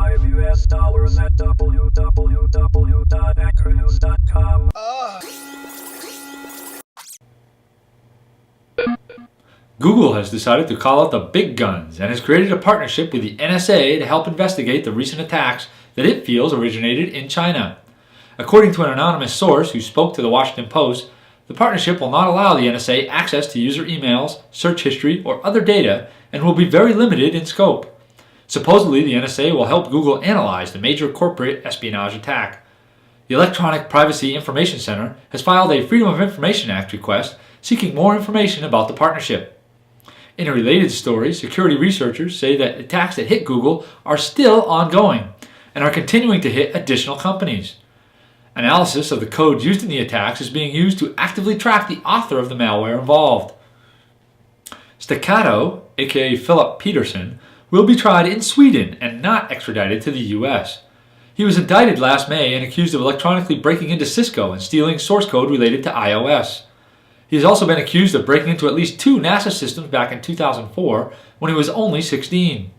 $5 at www.hacknews.com. Google has decided to call out the big guns and has created a partnership with the NSA to help investigate the recent attacks that it feels originated in China. According to an anonymous source who spoke to the Washington Post, the partnership will not allow the NSA access to user emails, search history, or other data and will be very limited in scope. Supposedly, the NSA will help Google analyze the major corporate espionage attack. The Electronic Privacy Information Center has filed a Freedom of Information Act request seeking more information about the partnership. In a related story, security researchers say that attacks that hit Google are still ongoing and are continuing to hit additional companies. Analysis of the code used in the attacks is being used to actively track the author of the malware involved. Stakkato, aka Philip Peterson, will be tried in Sweden and not extradited to the US. He was indicted last May and accused of electronically breaking into Cisco and stealing source code related to iOS. He has also been accused of breaking into at least 2 NASA systems back in 2004 when he was only 16.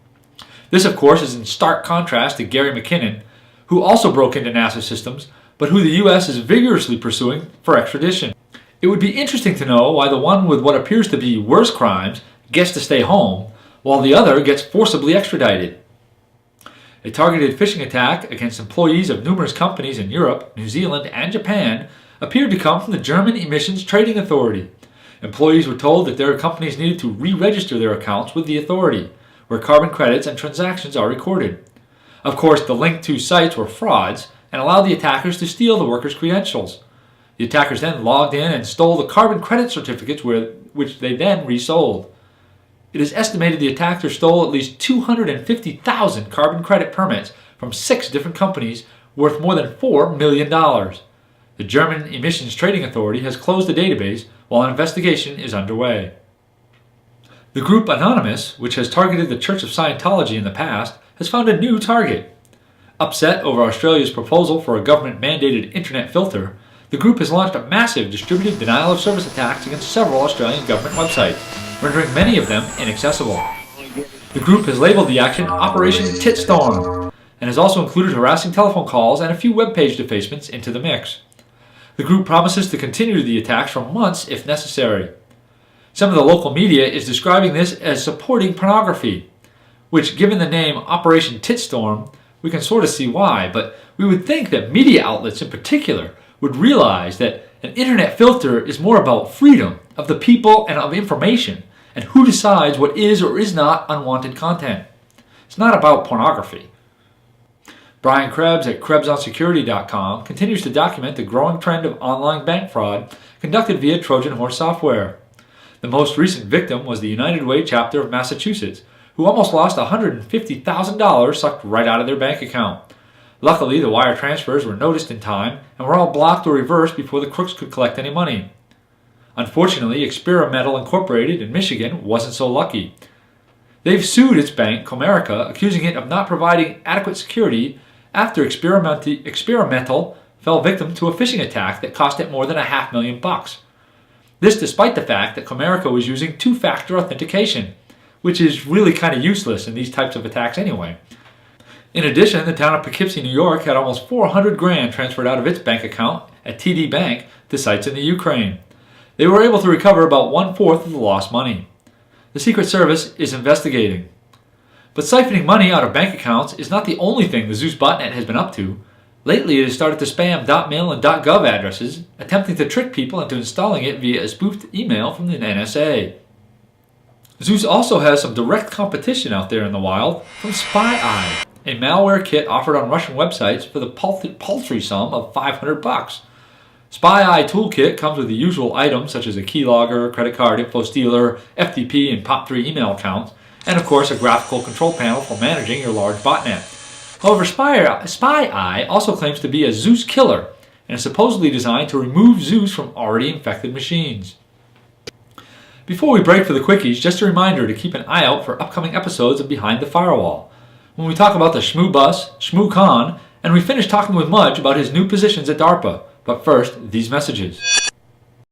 This, of course, is in stark contrast to Gary McKinnon, who also broke into NASA systems, but who the US is vigorously pursuing for extradition. It would be interesting to know why the one with what appears to be worse crimes gets to stay home, while the other gets forcibly extradited. A targeted phishing attack against employees of numerous companies in Europe, New Zealand, and Japan appeared to come from the German Emissions Trading Authority. Employees were told that their companies needed to re-register their accounts with the authority, where carbon credits and transactions are recorded. Of course, the linked to sites were frauds and allowed the attackers to steal the workers' credentials. The attackers then logged in and stole the carbon credit certificates which they then resold. It is estimated the attackers stole at least 250,000 carbon credit permits from 6 different companies worth more than $4 million. The German Emissions Trading Authority has closed the database while an investigation is underway. The group Anonymous, which has targeted the Church of Scientology in the past, has found a new target. Upset over Australia's proposal for a government-mandated internet filter, the group has launched a massive distributed denial-of-service attacks against several Australian government websites, rendering many of them inaccessible. The group has labeled the action Operation Titstorm and has also included harassing telephone calls and a few web page defacements into the mix. The group promises to continue the attacks for months if necessary. Some of the local media is describing this as supporting pornography, which, given the name Operation Titstorm, we can sort of see why, but we would think that media outlets in particular would realize that an internet filter is more about freedom of the people and of information, and who decides what is or is not unwanted content. It's not about pornography. Brian Krebs at KrebsOnSecurity.com continues to document the growing trend of online bank fraud conducted via Trojan horse software. The most recent victim was the United Way chapter of Massachusetts, who almost lost $150,000 sucked right out of their bank account. Luckily, the wire transfers were noticed in time and were all blocked or reversed before the crooks could collect any money. Unfortunately, Experimental Incorporated in Michigan wasn't so lucky. They've sued its bank, Comerica, accusing it of not providing adequate security after Experimental fell victim to a phishing attack that cost it more than $500,000. This despite the fact that Comerica was using 2-factor authentication, which is really kind of useless in these types of attacks anyway. In addition, the town of Poughkeepsie, New York had almost $400,000 transferred out of its bank account at TD Bank to sites in the Ukraine. They were able to recover about 1/4 of the lost money. The Secret Service is investigating. But siphoning money out of bank accounts is not the only thing the Zeus botnet has been up to. Lately, it has started to spam .mil and .gov addresses, attempting to trick people into installing it via a spoofed email from the NSA. Zeus also has some direct competition out there in the wild from SpyEye, a malware kit offered on Russian websites for the paltry sum of $500. SpyEye Toolkit comes with the usual items such as a keylogger, credit card info stealer, FTP and POP3 email accounts, and of course a graphical control panel for managing your large botnet. However, SpyEye also claims to be a Zeus killer and is supposedly designed to remove Zeus from already infected machines. Before we break for the quickies, just a reminder to keep an eye out for upcoming episodes of Behind the Firewall, when we talk about the Shmoo Bus, Shmoo Khan, and we finish talking with Mudge about his new positions at DARPA. But first, these messages.